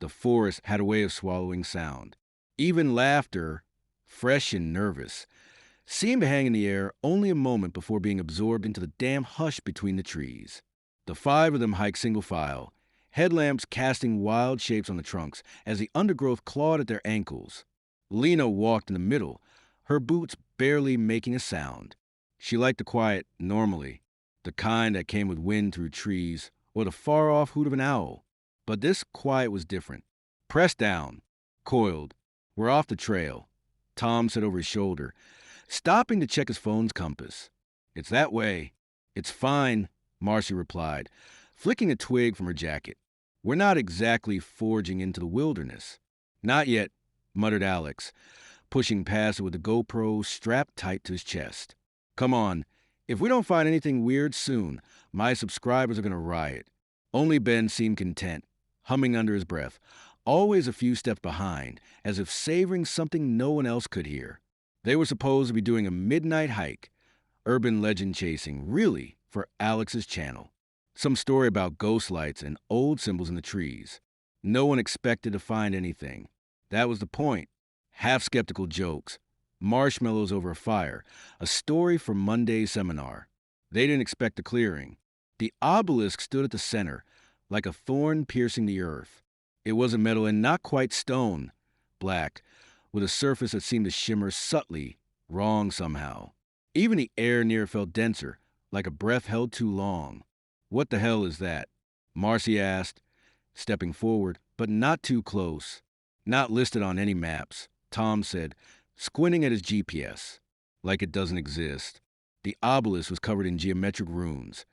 The forest had a way of swallowing sound. Even laughter, fresh and nervous, seemed to hang in the air only a moment before being absorbed into the damn hush between the trees. The five of them hiked single file, headlamps casting wild shapes on the trunks as the undergrowth clawed at their ankles. Lena walked in the middle, her boots barely making a sound. She liked the quiet normally, the kind that came with wind through trees or the far-off hoot of an owl. But this quiet was different. Pressed down, coiled. We're off the trail, Tom said over his shoulder, stopping to check his phone's compass. It's that way. It's fine, Marcy replied, flicking a twig from her jacket. We're not exactly forging into the wilderness. Not yet, muttered Alex, pushing past her with the GoPro strapped tight to his chest. Come on. If we don't find anything weird soon, my subscribers are going to riot. Only Ben seemed content, humming under his breath, always a few steps behind, as if savoring something no one else could hear. They were supposed to be doing a midnight hike, urban legend chasing, really, for Alex's channel. Some story about ghost lights and old symbols in the trees. No one expected to find anything. That was the point. Half-skeptical jokes, marshmallows over a fire, a story for Monday's seminar. They didn't expect a clearing. The obelisk stood at the center, like a thorn piercing the earth. It wasn't metal and not quite stone, black, with a surface that seemed to shimmer subtly, wrong somehow. Even the air near it felt denser, like a breath held too long. What the hell is that? Marcy asked, stepping forward, but not too close. Not listed on any maps, Tom said, squinting at his GPS, like it doesn't exist. The obelisk was covered in geometric runes,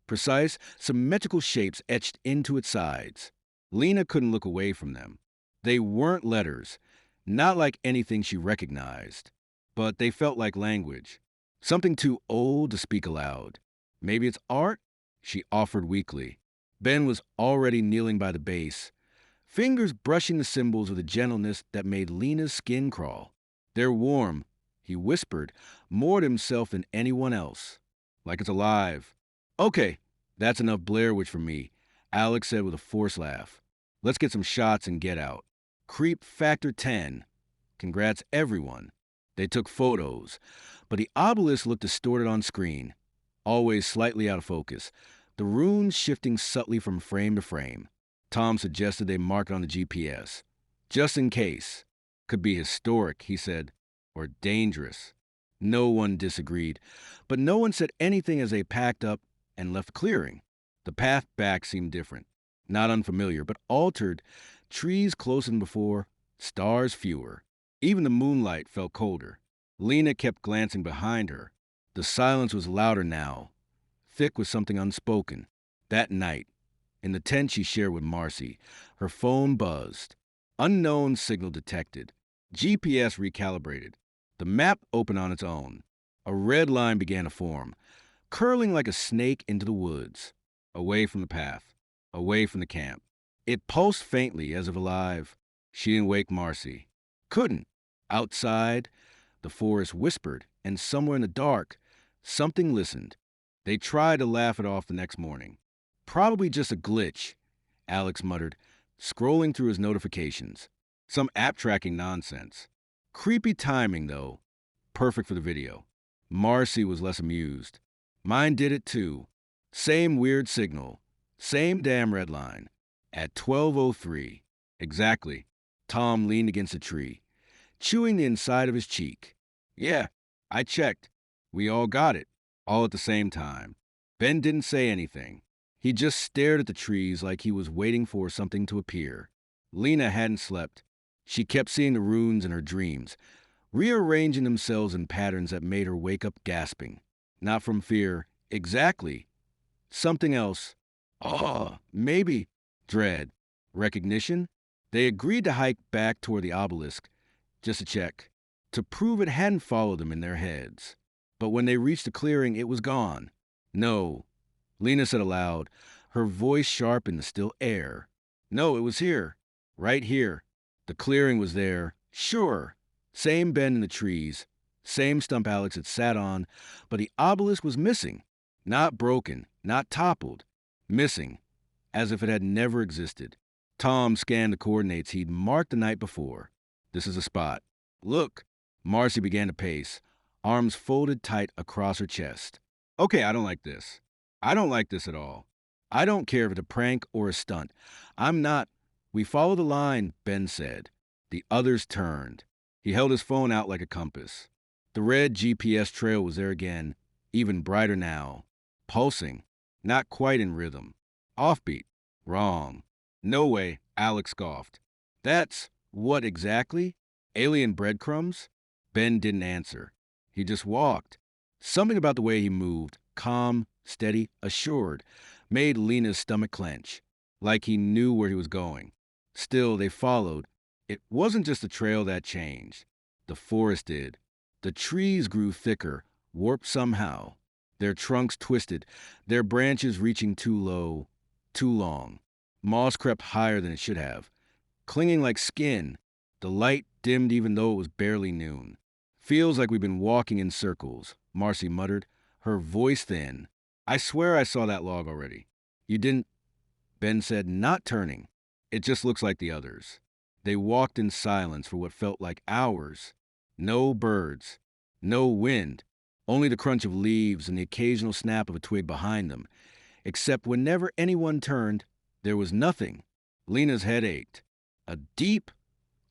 precise, symmetrical shapes etched into its sides. Lena couldn't look away from them. They weren't letters, not like anything she recognized, but they felt like language, something too old to speak aloud. Maybe it's art? She offered weakly. Ben was already kneeling by the base, fingers brushing the symbols with a gentleness that made Lena's skin crawl. They're warm, he whispered, more to himself than anyone else. Like it's alive. Okay, that's enough Blair Witch for me, Alex said with a forced laugh. Let's get some shots and get out. Creep factor 10. Congrats everyone. They took photos, but the obelisk looked distorted on screen, always slightly out of focus, the runes shifting subtly from frame to frame. Tom suggested they mark it on the GPS. Just in case. Could be historic, he said, or dangerous. No one disagreed, but no one said anything as they packed up and left the clearing. The path back seemed different. Not unfamiliar, but altered. Trees closer than before, stars fewer. Even the moonlight felt colder. Lena kept glancing behind her. The silence was louder now, thick with something unspoken. That night, in the tent she shared with Marcy, her phone buzzed. Unknown signal detected. GPS recalibrated. The map opened on its own. A red line began to form, curling like a snake into the woods, away from the path, away from the camp. It pulsed faintly as if alive. She didn't wake Marcy. Couldn't. Outside, the forest whispered, and somewhere in the dark, something listened. They tried to laugh it off the next morning. Probably just a glitch, Alex muttered, scrolling through his notifications. Some app tracking nonsense. Creepy timing, though. Perfect for the video. Marcy was less amused. Mine did it, too. Same weird signal. Same damn red line. At 12:03. Exactly. Tom leaned against a tree, chewing the inside of his cheek. Yeah, I checked. We all got it. All at the same time. Ben didn't say anything. He just stared at the trees like he was waiting for something to appear. Lena hadn't slept. She kept seeing the runes in her dreams, rearranging themselves in patterns that made her wake up gasping. Not from fear. Exactly. Something else. Oh, maybe. Dread. Recognition? They agreed to hike back toward the obelisk, just to check, to prove it hadn't followed them in their heads. But when they reached the clearing, it was gone. No, Lena said aloud, her voice sharp in the still air. No, it was here. Right here. The clearing was there. Sure. Same bend in the trees. Same stump Alex had sat on, but the obelisk was missing. Not broken, not toppled. Missing. As if it had never existed. Tom scanned the coordinates he'd marked the night before. This is a spot. Look. Marcy began to pace, arms folded tight across her chest. Okay, I don't like this. I don't like this at all. I don't care if it's a prank or a stunt. I'm not. We follow the line, Ben said. The others turned. He held his phone out like a compass. The red GPS trail was there again, even brighter now. Pulsing, not quite in rhythm. Offbeat. Wrong. No way, Alex scoffed. That's what exactly? Alien breadcrumbs? Ben didn't answer. He just walked. Something about the way he moved, calm, steady, assured, made Lena's stomach clench, like he knew where he was going. Still, they followed. It wasn't just the trail that changed. The forest did. The trees grew thicker, warped somehow. Their trunks twisted, their branches reaching too low, too long. Moss crept higher than it should have, clinging like skin. The light dimmed even though it was barely noon. Feels like we've been walking in circles, Marcy muttered, her voice thin. I swear I saw that log already. You didn't? Ben said, not turning. It just looks like the others. They walked in silence for what felt like hours. No birds, no wind, only the crunch of leaves and the occasional snap of a twig behind them. Except whenever anyone turned, there was nothing. Lena's head ached. A deep,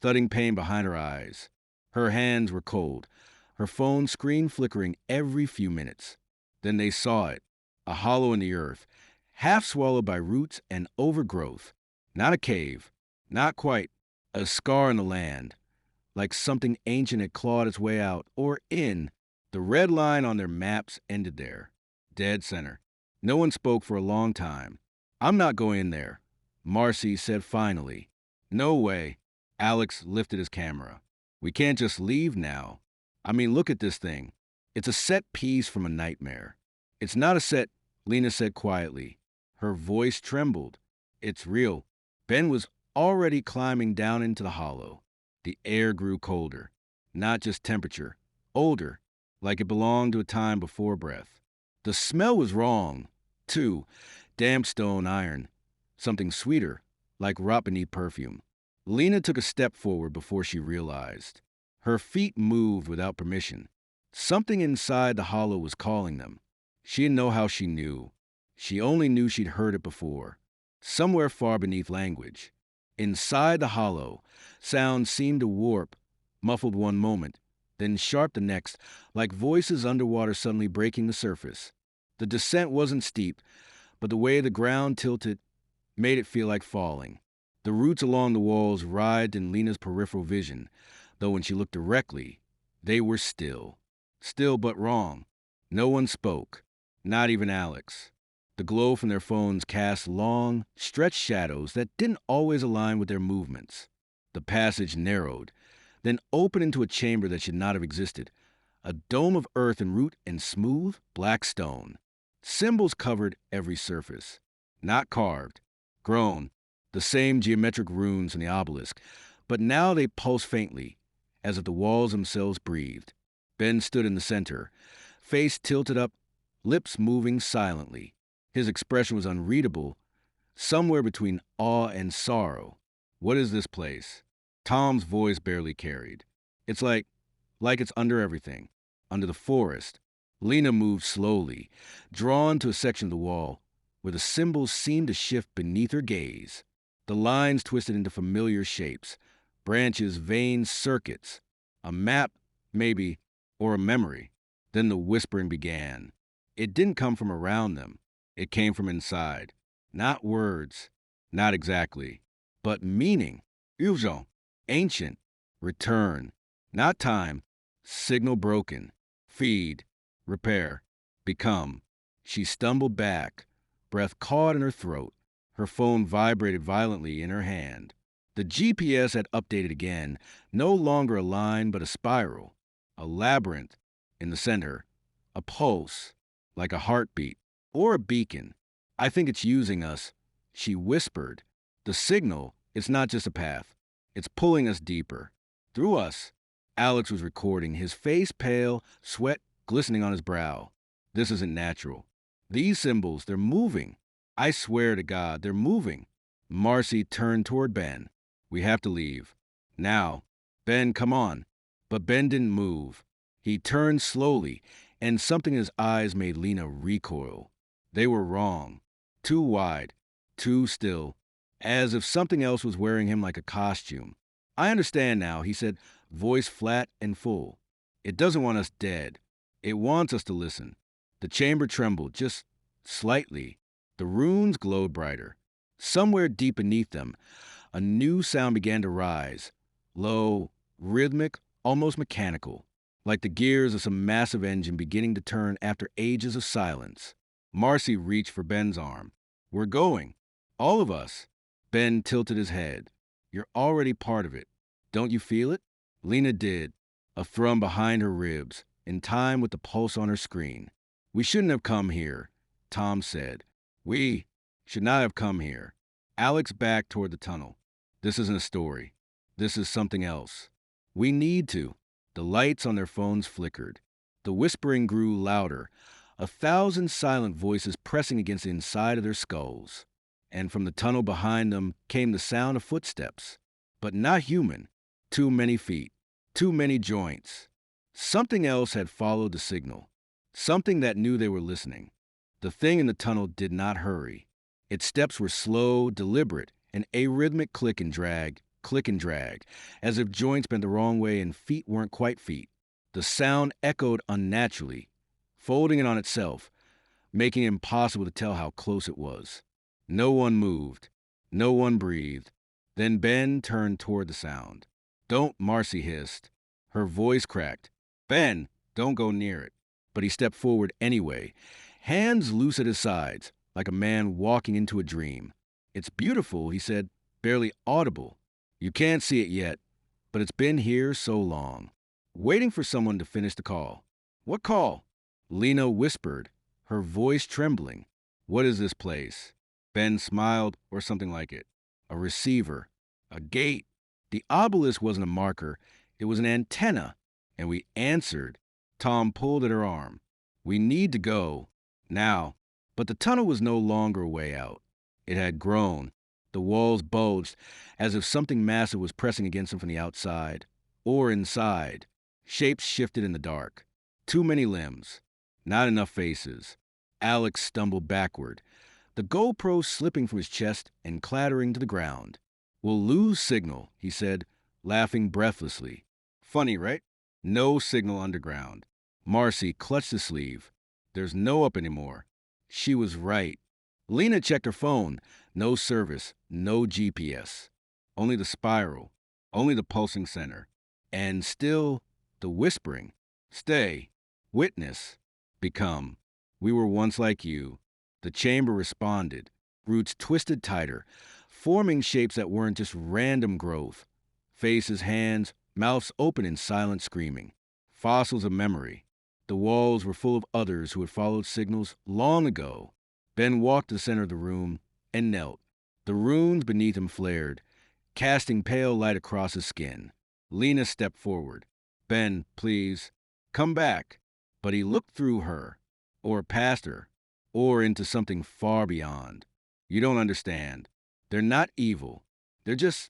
thudding pain behind her eyes. Her hands were cold, her phone screen flickering every few minutes. Then they saw it, a hollow in the earth, half swallowed by roots and overgrowth. Not a cave, not quite, a scar in the land, like something ancient had clawed its way out, or in. The red line on their maps ended there, dead center. No one spoke for a long time. I'm not going in there, Marcy said finally. No way. Alex lifted his camera. We can't just leave now. I mean, look at this thing. It's a set piece from a nightmare. It's not a set, Lena said quietly. Her voice trembled. It's real. Ben was already climbing down into the hollow. The air grew colder. Not just temperature. Older. Like it belonged to a time before breath. The smell was wrong, too. Damp stone iron. Something sweeter, like rot beneath perfume. Lena took a step forward before she realized. Her feet moved without permission. Something inside the hollow was calling them. She didn't know how she knew. She only knew she'd heard it before. Somewhere far beneath language. Inside the hollow, sounds seemed to warp, muffled one moment, then sharp the next, like voices underwater suddenly breaking the surface. The descent wasn't steep, but the way the ground tilted made it feel like falling. The roots along the walls writhed in Lena's peripheral vision, though when she looked directly, they were still. Still but wrong. No one spoke, not even Alex. The glow from their phones cast long, stretched shadows that didn't always align with their movements. The passage narrowed, then opened into a chamber that should not have existed. A dome of earth and root and smooth, black stone. Symbols covered every surface. Not carved. Grown. The same geometric runes in the obelisk. But now they pulsed faintly, as if the walls themselves breathed. Ben stood in the center, face tilted up, lips moving silently. His expression was unreadable, somewhere between awe and sorrow. What is this place? Tom's voice barely carried. It's like it's under everything. Under the forest. Lena moved slowly, drawn to a section of the wall, where the symbols seemed to shift beneath her gaze. The lines twisted into familiar shapes. Branches, veins, circuits. A map, maybe, or a memory. Then the whispering began. It didn't come from around them. It came from inside. Not words. Not exactly. But meaning. Urgent. Ancient. Return. Not time. Signal broken. Feed. Repair. Become. She stumbled back. Breath caught in her throat. Her phone vibrated violently in her hand. The GPS had updated again. No longer a line, but a spiral. A labyrinth. In the center. A pulse. Like a heartbeat. Or a beacon. I think it's using us. She whispered. The signal, it's not just a path. It's pulling us deeper. Through us. Alex was recording, his face pale, sweat glistening on his brow. This isn't natural. These symbols, they're moving. I swear to God, they're moving. Marcy turned toward Ben. We have to leave. Now. Ben, come on. But Ben didn't move. He turned slowly, and something in his eyes made Lena recoil. They were wrong. Too wide. Too still. As if something else was wearing him like a costume. I understand now, he said, voice flat and full. It doesn't want us dead. It wants us to listen. The chamber trembled, just slightly. The runes glowed brighter. Somewhere deep beneath them, a new sound began to rise. Low, rhythmic, almost mechanical, like the gears of some massive engine beginning to turn after ages of silence. Marcy reached for Ben's arm. We're going. All of us. Ben tilted his head. You're already part of it. Don't you feel it? Lena did. A thrum behind her ribs, in time with the pulse on her screen. We shouldn't have come here, Tom said. We should not have come here. Alex backed toward the tunnel. This isn't a story. This is something else. We need to. The lights on their phones flickered. The whispering grew louder, 1,000 silent voices pressing against the inside of their skulls. And from the tunnel behind them came the sound of footsteps. But not human. Too many feet. Too many joints. Something else had followed the signal. Something that knew they were listening. The thing in the tunnel did not hurry. Its steps were slow, deliberate, an arrhythmic click and drag, as if joints bent the wrong way and feet weren't quite feet. The sound echoed unnaturally, folding in on itself, making it impossible to tell how close it was. No one moved. No one breathed. Then Ben turned toward the sound. Don't, Marcy hissed. Her voice cracked. Ben, don't go near it. But he stepped forward anyway, hands loose at his sides, like a man walking into a dream. It's beautiful, he said, barely audible. You can't see it yet, but it's been here so long. Waiting for someone to finish the call. What call? Lena whispered, her voice trembling. What is this place? Ben smiled, or something like it. A receiver. A gate. The obelisk wasn't a marker. It was an antenna. And we answered. Tom pulled at her arm. We need to go. Now. But the tunnel was no longer a way out. It had grown. The walls bulged, as if something massive was pressing against them from the outside. Or inside. Shapes shifted in the dark. Too many limbs. Not enough faces. Alex stumbled backward, the GoPro slipping from his chest and clattering to the ground. We'll lose signal, he said, laughing breathlessly. Funny, right? No signal underground. Marcy clutched his sleeve. There's no up anymore. She was right. Lena checked her phone. No service, no GPS. Only the spiral, only the pulsing center. And still, the whispering. Stay, witness, become. We were once like you. The chamber responded, roots twisted tighter, forming shapes that weren't just random growth. Faces, hands, mouths open in silent screaming. Fossils of memory. The walls were full of others who had followed signals long ago. Ben walked to the center of the room and knelt. The runes beneath him flared, casting pale light across his skin. Lena stepped forward. Ben, please, come back. But he looked through her, or past her, or into something far beyond. You don't understand. They're not evil. They're just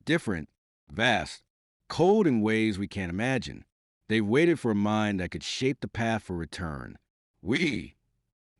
different, vast, cold in ways we can't imagine. They've waited for a mind that could shape the path for return. We.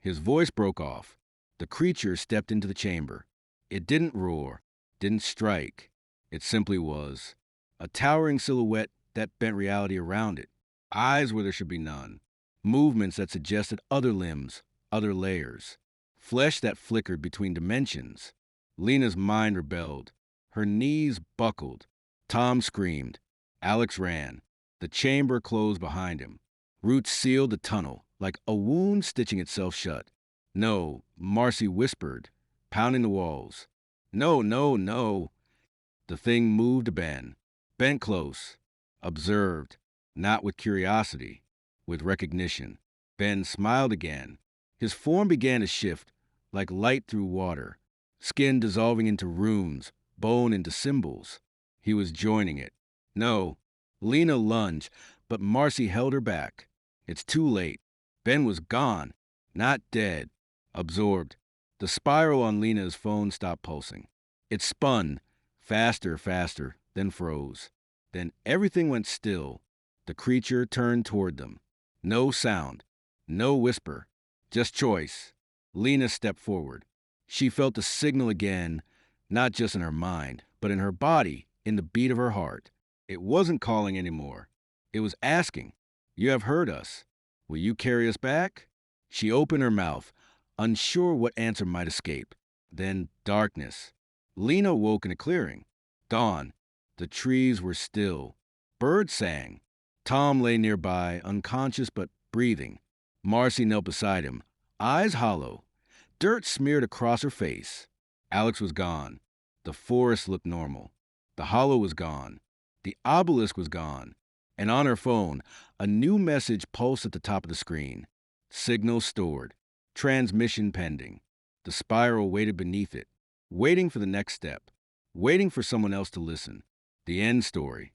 His voice broke off. The creature stepped into the chamber. It didn't roar, didn't strike. It simply was. A towering silhouette that bent reality around it. Eyes where there should be none. Movements that suggested other limbs, other layers. Flesh that flickered between dimensions. Lena's mind rebelled. Her knees buckled. Tom screamed. Alex ran. The chamber closed behind him. Roots sealed the tunnel, like a wound stitching itself shut. No, Marcy whispered, pounding the walls. No, no, no. The thing moved to Ben. Bent close. Observed. Not with curiosity. With recognition. Ben smiled again. His form began to shift, like light through water. Skin dissolving into runes, bone into symbols. He was joining it. No. Lena lunged, but Marcy held her back. It's too late. Ben was gone. Not dead. Absorbed. The spiral on Lena's phone stopped pulsing. It spun, faster, faster, then froze. Then everything went still. The creature turned toward them. No sound, no whisper, just choice. Lena stepped forward. She felt the signal again, not just in her mind, but in her body, in the beat of her heart. It wasn't calling anymore. It was asking, "You have heard us. Will you carry us back?" She opened her mouth, unsure what answer might escape. Then darkness. Lena woke in a clearing. Dawn. The trees were still. Birds sang. Tom lay nearby, unconscious but breathing. Marcy knelt beside him, eyes hollow. Dirt smeared across her face. Alex was gone. The forest looked normal. The hollow was gone. The obelisk was gone. And on her phone, a new message pulsed at the top of the screen. Signal stored. Transmission pending. The spiral waited beneath it, waiting for the next step, waiting for someone else to listen. The end story.